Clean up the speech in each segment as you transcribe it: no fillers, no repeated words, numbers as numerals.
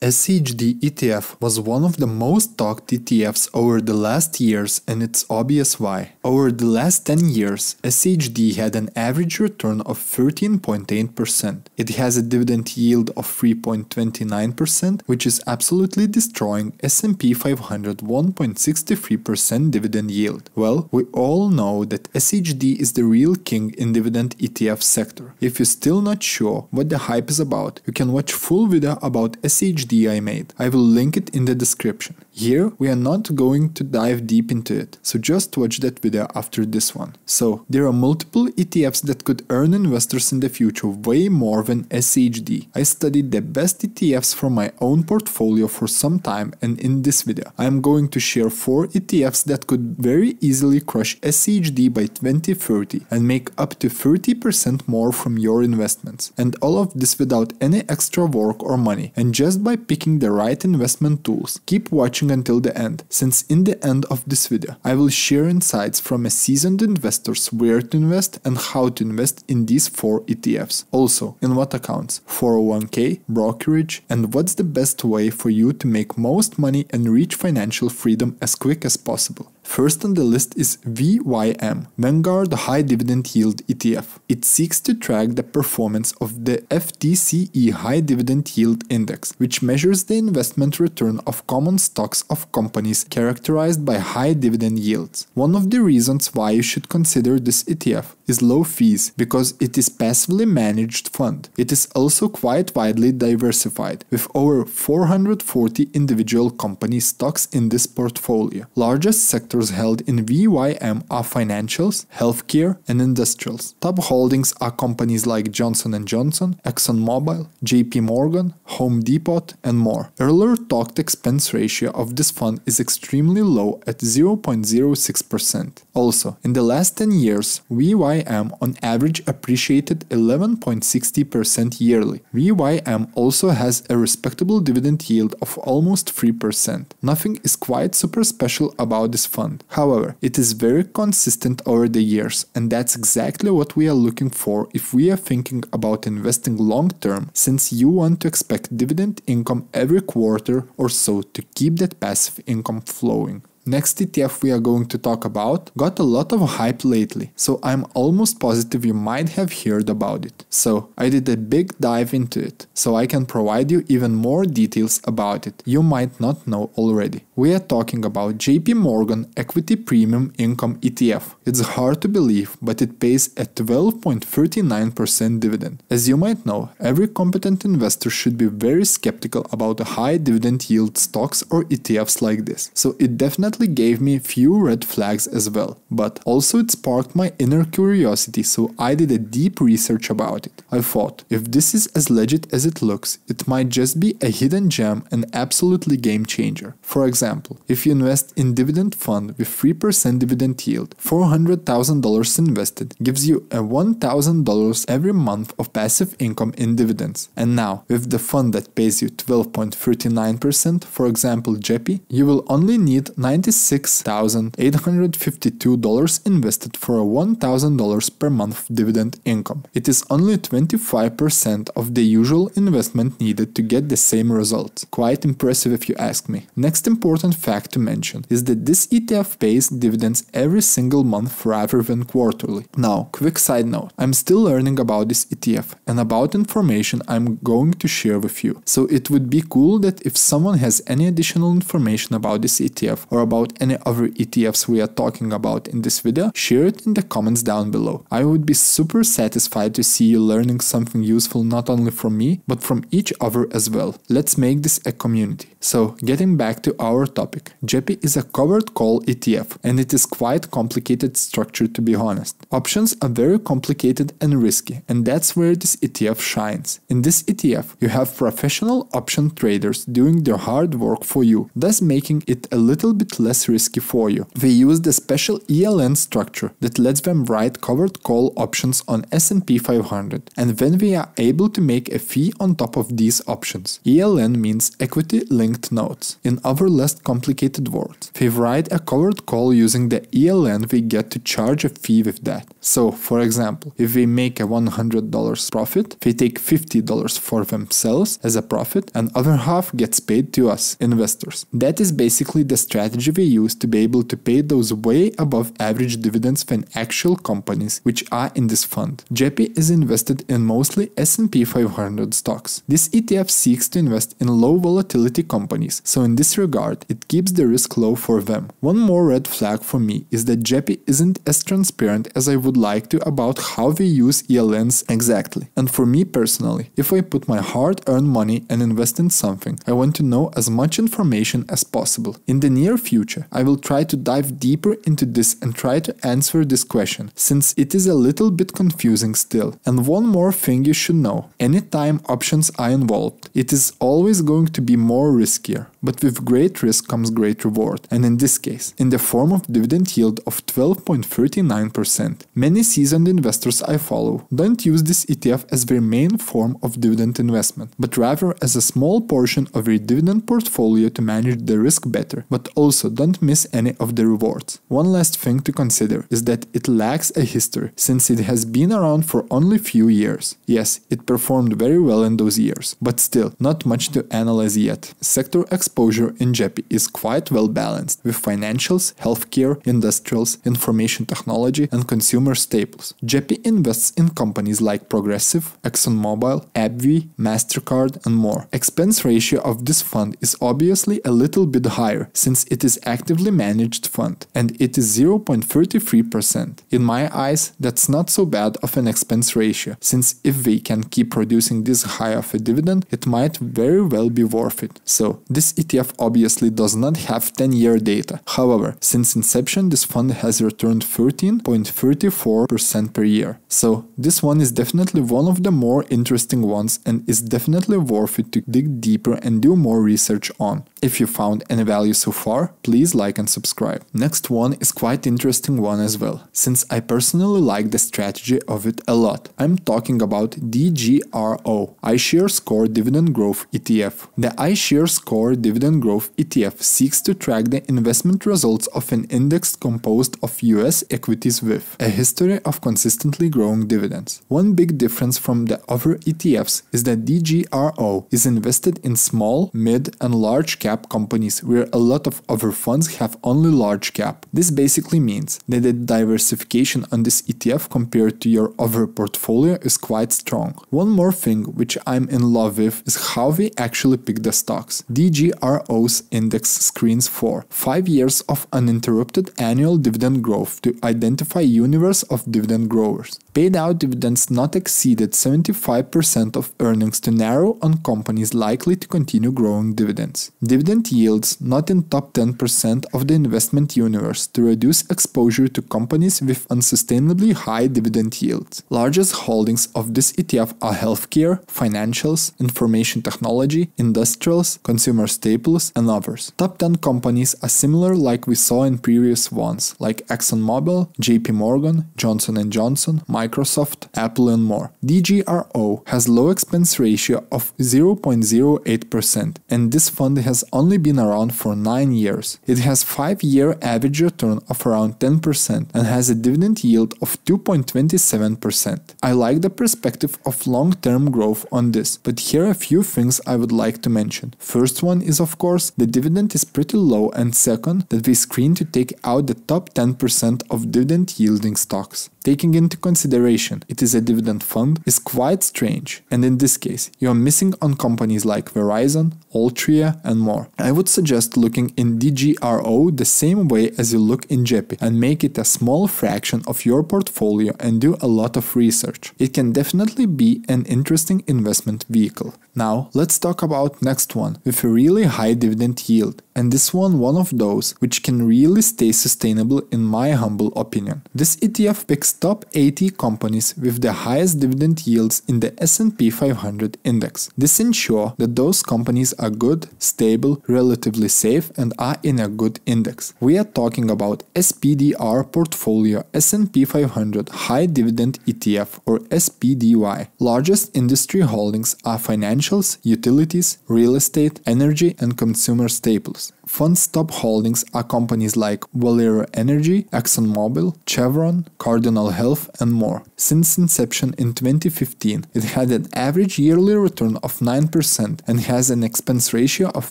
SCHD ETF was one of the most talked ETFs over the last years, and it's obvious why. Over the last 10 years, SCHD had an average return of 13.8%. It has a dividend yield of 3.29%, which is absolutely destroying S&P 500 1.63% dividend yield. Well, we all know that SCHD is the real king in dividend ETF sector. If you're still not sure what the hype is about, you can watch full video about SCHD I made. I will link it in the description. Here we are not going to dive deep into it, so just watch that video after this one. So, there are multiple ETFs that could earn investors in the future way more than SCHD. I studied the best ETFs from my own portfolio for some time, and in this video I am going to share 4 ETFs that could very easily crush SCHD by 2030 and make up to 30% more from your investments. And all of this without any extra work or money, and just by picking the right investment tools. Keep watching until the end, since in the end of this video I will share insights from a seasoned investors where to invest and how to invest in these 4 ETFs. Also, in what accounts, 401k, brokerage, and what's the best way for you to make most money and reach financial freedom as quick as possible. First on the list is VYM, Vanguard High Dividend Yield ETF. It seeks to track the performance of the FTSE High Dividend Yield Index, which measures the investment return of common stocks of companies characterized by high dividend yields. One of the reasons why you should consider this ETF is low fees, because it is passively managed fund. It is also quite widely diversified, with over 440 individual company stocks in this portfolio. Largest sectors held in VYM are financials, healthcare, and industrials. Top holdings are companies like Johnson & Johnson, ExxonMobil, JP Morgan, Home Depot, and more. Earlier talked expense ratio of this fund is extremely low at 0.06%. Also, in the last 10 years, VYM on average appreciated 11.60% yearly. VYM also has a respectable dividend yield of almost 3%. Nothing is quite super special about this fund. However, it is very consistent over the years, and that's exactly what we are looking for if we are thinking about investing long term, since you want to expect dividend income every quarter or so to keep that passive income flowing. Next ETF we are going to talk about got a lot of hype lately, so I'm almost positive you might have heard about it. So I did a big dive into it, so I can provide you even more details about it you might not know already. We are talking about JP Morgan Equity Premium Income ETF. It's hard to believe, but it pays a 12.39% dividend. As you might know, every competent investor should be very skeptical about a high dividend yield stocks or ETFs like this, so it definitely gave me few red flags as well, but also it sparked my inner curiosity, so I did a deep research about it. I thought, if this is as legit as it looks, it might just be a hidden gem and absolutely game changer. For example, if you invest in dividend fund with 3% dividend yield, $400,000 invested gives you a $1,000 every month of passive income in dividends. And now, with the fund that pays you 12.39%, for example JEPI, you will only need $96,852 invested for a $1,000 per month dividend income. It is only 25% of the usual investment needed to get the same results. Quite impressive if you ask me. Next important fact to mention is that this ETF pays dividends every single month rather than quarterly. Now, quick side note, I'm still learning about this ETF and about information I'm going to share with you. So it would be cool that if someone has any additional information about this ETF or about any other ETFs we are talking about in this video, share it in the comments down below. I would be super satisfied to see you learning something useful not only from me, but from each other as well. Let's make this a community. So, getting back to our topic, JEPI is a covered call ETF, and it is quite complicated structure to be honest. Options are very complicated and risky, and that's where this ETF shines. In this ETF, you have professional option traders doing their hard work for you, thus making it a little bit less risky for you. They use the special ELN structure that lets them write covered call options on S&P 500, and then we are able to make a fee on top of these options. ELN means equity linked notes. In other less complicated words, if we write a covered call using the ELN, we get to charge a fee with that. So, for example, if we make a $100 profit, they take $50 for themselves as a profit, and other half gets paid to us, investors. That is basically the strategy we use to be able to pay those way above average dividends than actual companies which are in this fund. JEPI is invested in mostly S&P 500 stocks. This ETF seeks to invest in low volatility companies, so in this regard, it keeps the risk low for them. One more red flag for me is that JEPI isn't as transparent as I would like to about how we use ELNs exactly. And for me personally, if I put my hard-earned money and invest in something, I want to know as much information as possible. In the near future, I will try to dive deeper into this and try to answer this question, since it is a little bit confusing still. And one more thing you should know, anytime options are involved, it is always going to be more riskier. But with great risk comes great reward, and in this case, in the form of dividend yield of 12.39%. Many seasoned investors I follow don't use this ETF as their main form of dividend investment, but rather as a small portion of their dividend portfolio to manage the risk better, but also don't miss any of the rewards. One last thing to consider is that it lacks a history, since it has been around for only few years. Yes, it performed very well in those years, but still, not much to analyze yet. Sector exposure in JEPI is quite well balanced, with financials, healthcare, industrials, information technology, and consumer staples. JEPI invests in companies like Progressive, ExxonMobil, AbbVie, MasterCard, and more. Expense ratio of this fund is obviously a little bit higher, since it is actively managed fund, and it is 0.33%. In my eyes, that's not so bad of an expense ratio, since if we can keep producing this high of a dividend, it might very well be worth it. So, this ETF obviously does not have 10-year data. However, since inception, this fund has returned 13.34% per year. So, this one is definitely one of the more interesting ones and is definitely worth it to dig deeper and do more research on. If you found any value so far, please like and subscribe. Next one is quite interesting one as well, since I personally like the strategy of it a lot. I'm talking about DGRO, iShares Core Dividend Growth ETF. The iShares Core Dividend Growth ETF seeks to track the investment results of an index composed of US equities with a history of consistently growing dividends. One big difference from the other ETFs is that DGRO is invested in small, mid, and large cap companies, where a lot of other funds have only large cap. This basically means that the diversification on this ETF compared to your other portfolio is quite strong. One more thing which I'm in love with is how we actually pick the stocks. DGRO's index screens for 5 years of uninterrupted annual dividend growth to identify a universe of dividend growers. Paid out dividends not exceeded 75% of earnings to narrow on companies likely to continue growing dividends. Dividend yields not in top 10% of the investment universe to reduce exposure to companies with unsustainably high dividend yields. Largest holdings of this ETF are healthcare, financials, information technology, industrials, consumer staples, and others. Top 10 companies are similar like we saw in previous ones, like ExxonMobil, JP Morgan, Johnson & Johnson, Microsoft, Apple, and more. DGRO has low expense ratio of 0.08%, and this fund has only been around for 9 years. It has 5-year average return of around 10% and has a dividend yield of 2.27%. I like the perspective of long-term growth on this, but here are a few things I would like to mention. First one is, of course, the dividend is pretty low, and second, that we screen to take out the top 10% of dividend yielding stocks. Taking into consideration it is a dividend fund is quite strange, and in this case you are missing on companies like Verizon, Altria, and more. I would suggest looking in DGRO the same way as you look in JEPI and make it a small fraction of your portfolio and do a lot of research. It can definitely be an interesting investment vehicle. Now let's talk about next one with a really high dividend yield, and this one of those which can really stay sustainable in my humble opinion. This ETF picks top 80 companies with the highest dividend yields in the S&P 500 index. This ensures that those companies are good, stable, relatively safe, and are in a good index. We are talking about SPDR Portfolio S&P 500 High Dividend ETF or SPDY. Largest industry holdings are financials, utilities, real estate, energy, and consumer staples. Fund's top holdings are companies like Valero Energy, ExxonMobil, Chevron, Cardinal Health, and more. Since inception in 2015, it had an average yearly return of 9% and has an expense ratio of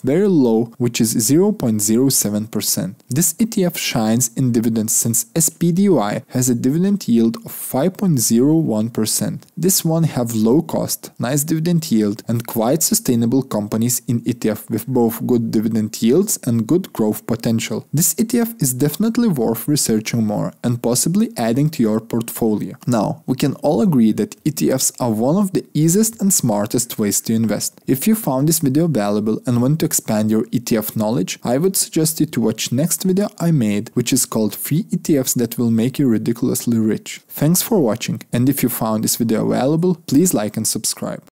very low, which is 0.07%. This ETF shines in dividends since SPDY has a dividend yield of 5.01%. This one have low cost, nice dividend yield, and quite sustainable companies in ETF with both good dividend yields and good growth potential. This ETF is definitely worth researching more and possibly adding to your portfolio. Now, we can all agree that ETFs are one of the easiest and smartest ways to invest. If you found this video valuable and want to expand your ETF knowledge, I would suggest you to watch next video I made, which is called 3 ETFs that will make you ridiculously rich. Thanks for watching, and if you found this video valuable, please like and subscribe.